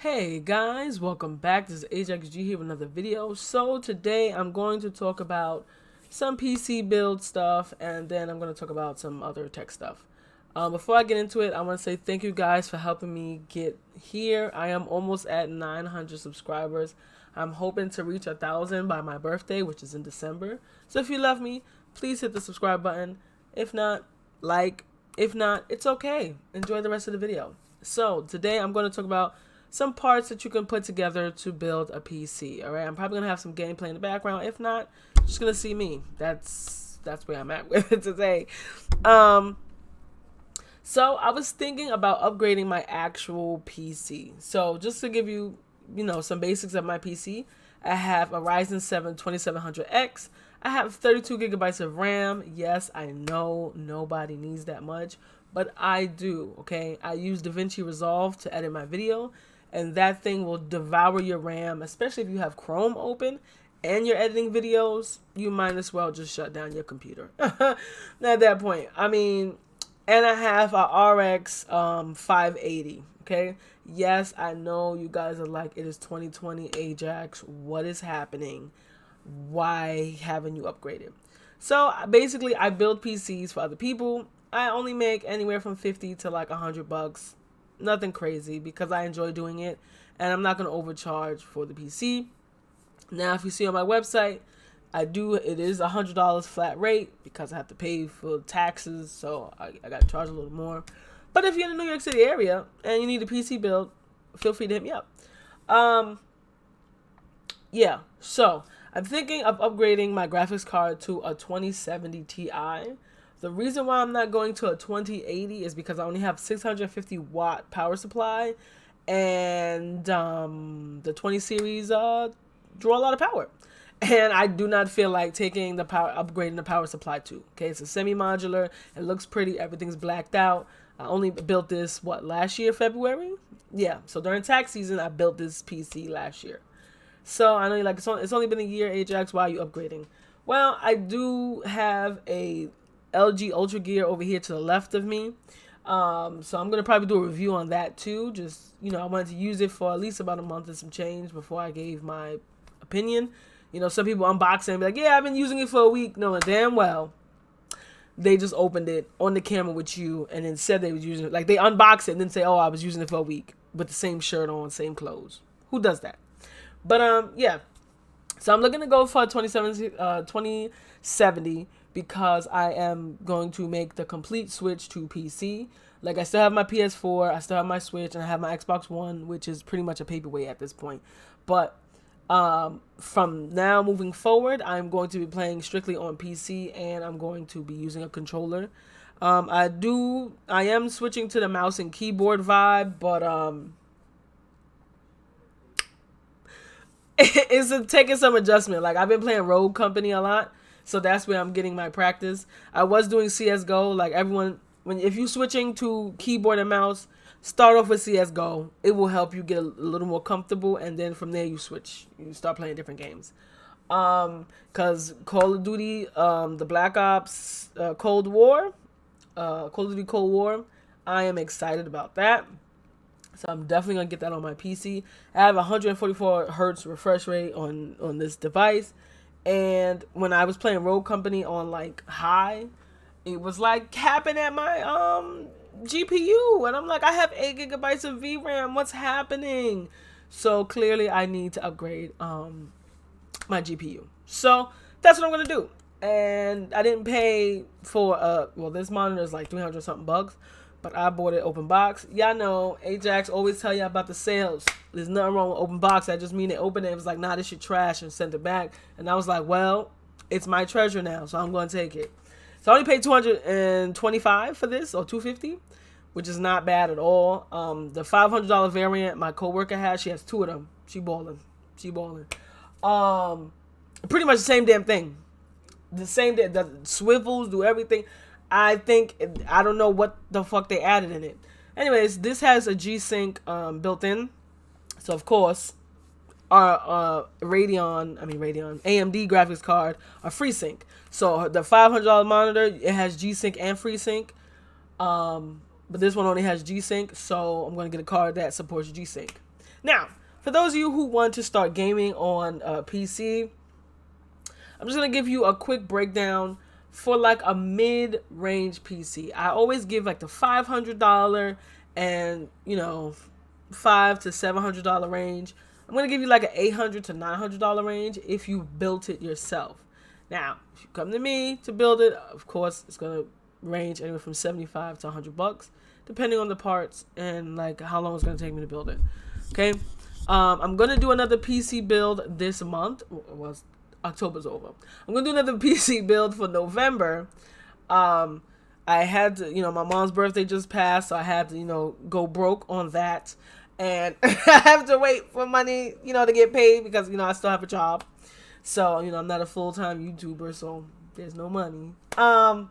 Hey guys, welcome back. This is AJXG here with another video. So today I'm going to talk about some PC build stuff and then I'm going to talk about some other tech stuff. Before I get into it, I want to say thank you guys for helping me get here. I am almost at 900 subscribers. I'm hoping to reach 1,000 by my birthday, which is in December. So if you love me, please hit the subscribe button. If not, like. If not, it's okay. Enjoy the rest of the video. So today I'm going to talk about some parts that you can put together to build a PC. All right, I'm probably gonna have some gameplay in the background. If not, you're just gonna see me. That's where I'm at with it today. So I was thinking about upgrading my actual PC. So just to give you, some basics of my PC, I have a Ryzen 7 2700X. I have 32 gigabytes of RAM. Yes, I know nobody needs that much, but I do. Okay, I use DaVinci Resolve to edit my video, and that thing will devour your RAM, especially if you have Chrome open and you're editing videos. You might as well just shut down your computer at that point. I mean, and I have a RX 580. Okay, yes, I know you guys are like, it is 2020, Ajax, what is happening? Why haven't you upgraded? So basically I build PCs for other people. I only make anywhere from 50 to like $100. Nothing crazy, because I enjoy doing it and I'm not going to overcharge for the PC. Now, if you see on my website, it is $100 flat rate because I have to pay for taxes, so I got to charge a little more. But if you're in the New York City area and you need a PC build, feel free to hit me up. Yeah, so I'm thinking of upgrading my graphics card to a 2070 Ti. The reason why I'm not going to a 2080 is because I only have 650 watt power supply, and the 20 series draw a lot of power, and I do not feel like upgrading the power supply too. Okay, it's a semi-modular. It looks pretty. Everything's blacked out. I only built this last year, February. Yeah, so during tax season, I built this PC last year. So I know you're like, it's only been a year, Ajax. Why are you upgrading? Well, I do have a LG Ultra Gear over here to the left of me. So I'm going to probably do a review on that too. Just, I wanted to use it for at least about a month and some change before I gave my opinion. Some people unbox it and be like, yeah, I've bing using it for a week. Knowing damn well they just opened it on the camera with you and then said they was using it. Like, they unboxed it and then say, oh, I was using it for a week with the same shirt on, same clothes. Who does that? But yeah. So I'm looking to go for a 2070 because I am going to make the complete switch to PC. Like, I still have my PS4, I still have my Switch, and I have my Xbox One, which is pretty much a paperweight at this point. But from now moving forward, I'm going to be playing strictly on PC, and I'm going to be using a controller. I am switching to the mouse and keyboard vibe, but it's taking some adjustment. Like, I've been playing Rogue Company a lot, so that's where I'm getting my practice. I was doing CS:GO. Like, everyone, if you're switching to keyboard and mouse, start off with CS:GO. It will help you get a little more comfortable, and then from there you switch. You start playing different games. Cause Call of Duty, the Black Ops, Call of Duty Cold War, I am excited about that. So I'm definitely going to get that on my PC. I have 144 hertz refresh rate on this device. And when I was playing Rogue Company on like high, it was like capping at my GPU. And I'm like, I have 8 gigabytes of VRAM. What's happening? So clearly I need to upgrade my GPU. So that's what I'm going to do. And I didn't pay for, this monitor is like 300 something bucks. But I bought it open box. Y'all know, Ajax always tell you about the sales. There's nothing wrong with open box. I just mean they opened it. It was like, nah, this shit trash, and sent it back. And I was like, well, it's my treasure now, so I'm going to take it. So I only paid $225 for this, or $250, which is not bad at all. The $500 variant my coworker has, she has 2 of them. She balling. Pretty much the same damn thing. The swivels, do everything. I don't know what the fuck they added in it. Anyways, this has a G-Sync built in. So, of course, our AMD graphics card are FreeSync. So, the $500 monitor, it has G-Sync and FreeSync. But this one only has G-Sync. So, I'm going to get a card that supports G-Sync. Now, for those of you who want to start gaming on PC, I'm just going to give you a quick breakdown for like a mid-range PC. I always give like the $500 and, you know, $500 to $700 range. I'm going to give you like an $800 to $900 range if you built it yourself. Now, if you come to me to build it, of course, it's going to range anywhere from 75 to $100, depending on the parts and like how long it's going to take me to build it. Okay. I'm going to do another PC build this month. Well, October's over. I'm going to do another PC build for November. I had to, my mom's birthday just passed, so I had to, go broke on that. And I have to wait for money, to get paid because, I still have a job. So, I'm not a full-time YouTuber, so there's no money. I'm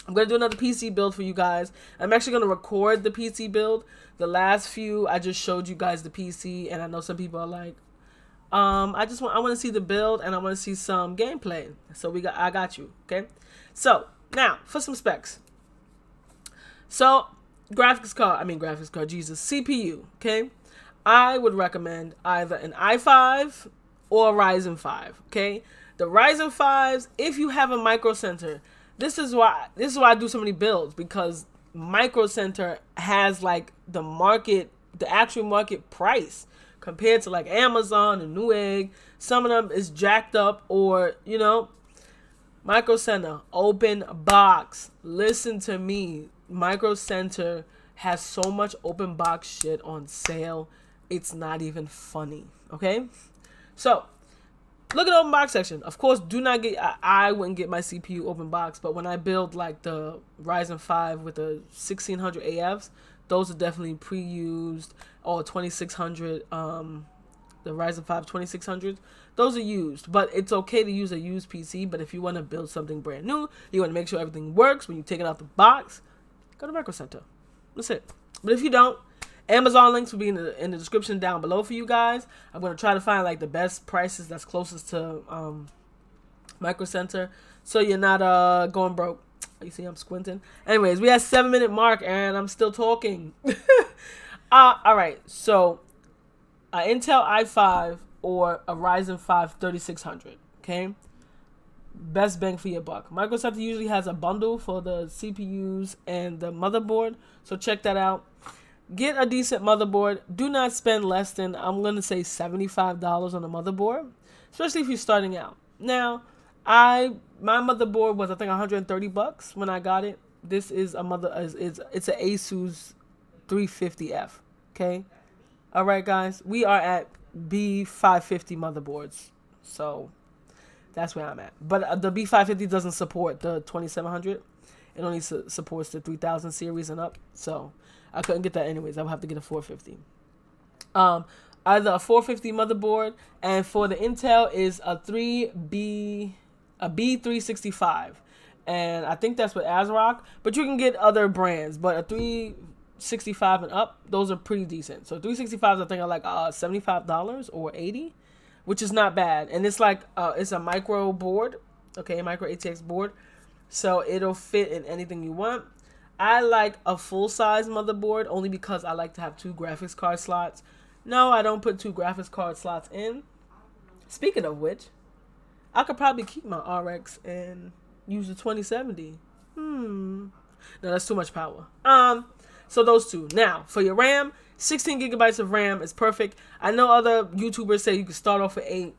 going to do another PC build for you guys. I'm actually going to record the PC build. The last few, I just showed you guys the PC, and I know some people are like, I want to see the build, and I want to see some gameplay. So I got you, okay? So, now, for some specs. So, CPU, okay? I would recommend either an i5 or a Ryzen 5, okay? The Ryzen 5s, if you have a Micro Center, this is why I do so many builds, because Micro Center has like the actual market price compared to like Amazon and Newegg. Some of them is jacked up, or Micro Center, open box. Listen to me. Micro Center has so much open box shit on sale. It's not even funny. Okay? So, look at the open box section. Of course, I wouldn't get my CPU open box, but when I build like the Ryzen 5 with the 1600 AFs, those are definitely pre-used, or 2600, the Ryzen 5 2600s, those are used. But it's okay to use a used PC, but if you want to build something brand new, you want to make sure everything works when you take it out the box, go to Micro Center. That's it. But if you don't, Amazon links will be in the description down below for you guys. I'm going to try to find like the best prices that's closest to Micro Center, so you're not going broke. You see I'm squinting. Anyways, we have 7-minute mark and I'm still talking. All right, so Intel i5 or a Ryzen 5 3600, okay? Best bang for your buck. Micro Center usually has a bundle for the CPUs and the motherboard, so check that out. Get a decent motherboard. Do not spend less than, I'm going to say, $75 on a motherboard, especially if you're starting out. Now, my motherboard was, I think, $130 when I got it. This is it's an Asus 350F, okay? All right, guys. We are at B550 motherboards, so that's where I'm at. But the B550 doesn't support the 2700. It only supports the 3000 series and up, so I couldn't get that anyways. I would have to get a 450. Either a 450 motherboard, and for the Intel is a B365, and I think that's with ASRock, but you can get other brands, but a 365 and up, those are pretty decent. So 365s I think are like $75 or $80, which is not bad, and it's like it's a micro board, okay, micro ATX board, so it'll fit in anything you want. I like a full-size motherboard only because I like to have 2 graphics card slots. No, I don't put 2 graphics card slots in. Speaking of which, I could probably keep my RX and use the 2070. No, that's too much power. So those two. Now, for your RAM, 16 gigabytes of RAM is perfect. I know other YouTubers say you can start off with 8.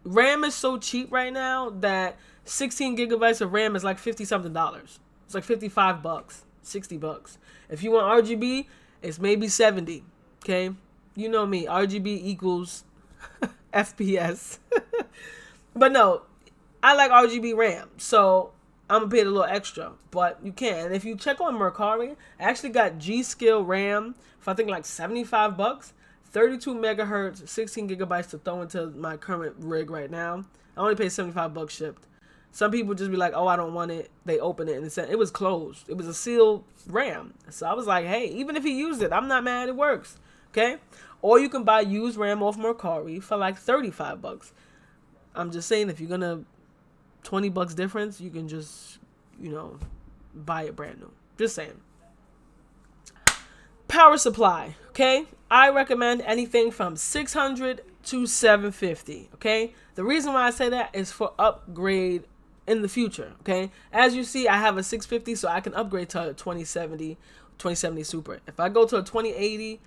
RAM is so cheap right now that 16 gigabytes of RAM is like $50-something. It's like $55, $60. If you want RGB, it's maybe 70. Okay, you know me. RGB equals FPS. But no, I like RGB RAM, so I'm gonna pay it a little extra. But you can. And if you check on Mercari, I actually got G-Skill RAM for I think like $75. 32 megahertz, 16 gigabytes to throw into my current rig right now. I only paid $75 shipped. Some people just be like, oh, I don't want it. They open it and it was closed. It was a sealed RAM. So I was like, hey, even if he used it, I'm not mad. It works. Okay? Or you can buy used RAM off Mercari for like $35. I'm just saying, if you're going to $20 difference, you can just, buy it brand new. Just saying. Power supply, okay? I recommend anything from 600 to 750, okay? The reason why I say that is for upgrade in the future, okay? As you see, I have a 650, so I can upgrade to a 2070 Super. If I go to a 2080,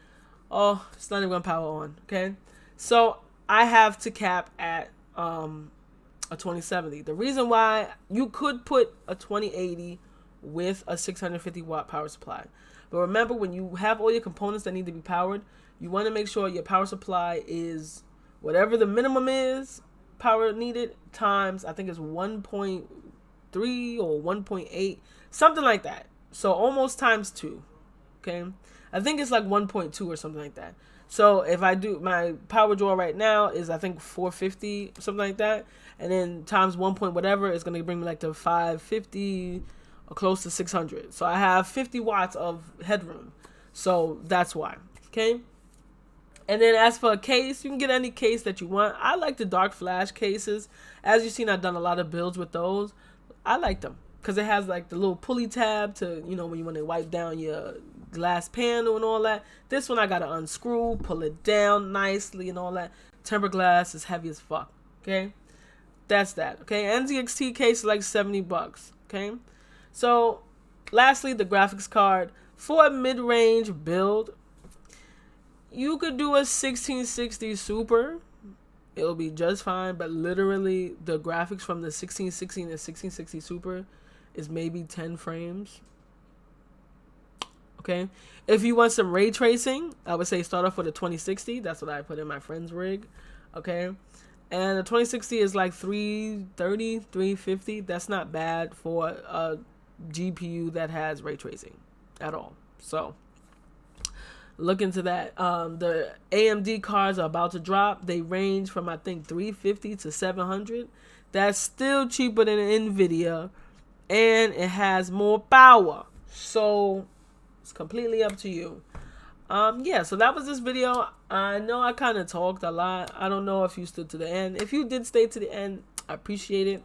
oh, it's not even gonna power on, okay? So I have to cap at a 2070. The reason why, you could put a 2080 with a 650 watt power supply. But remember, when you have all your components that need to be powered, you want to make sure your power supply is whatever the minimum is power needed times, I think it's 1.3 or 1.8, something like that. So almost times 2. Okay, I think it's like 1.2 or something like that. So if I do, my power draw right now is, I think, 450, something like that, and then times 1 point whatever is going to bring me like to 550 or close to 600. So I have 50 watts of headroom. So that's why. Okay. And then as for a case, you can get any case that you want. I like the dark flash cases. As you've seen, I've done a lot of builds with those. I like them because it has like the little pulley tab to, you know, when you want to wipe down your glass panel and all that. This one I gotta unscrew, pull it down nicely and all that. Tempered glass is heavy as fuck. Okay, that's that. Okay, NZXT case is like $70. Okay, so lastly, the graphics card for a mid-range build. You could do a 1660 Super. It'll be just fine, but literally the graphics from the 1660 and the 1660 Super is maybe 10 frames. Okay, if you want some ray tracing, I would say start off with a 2060. That's what I put in my friend's rig. Okay, and the 2060 is like 330, 350. That's not bad for a GPU that has ray tracing at all. So look into that. The AMD cards are about to drop. They range from, I think, 350 to 700. That's still cheaper than Nvidia, and it has more power. So it's completely up to you. Yeah, so that was this video. I know I kind of talked a lot. I don't know if you stood to the end. If you did stay to the end, I appreciate it.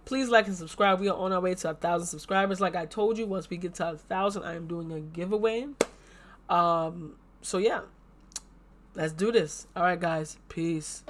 Please like and subscribe. We are on our way to 1,000 subscribers. Like I told you, once we get to 1,000, I am doing a giveaway. So yeah, let's do this. All right, guys. Peace.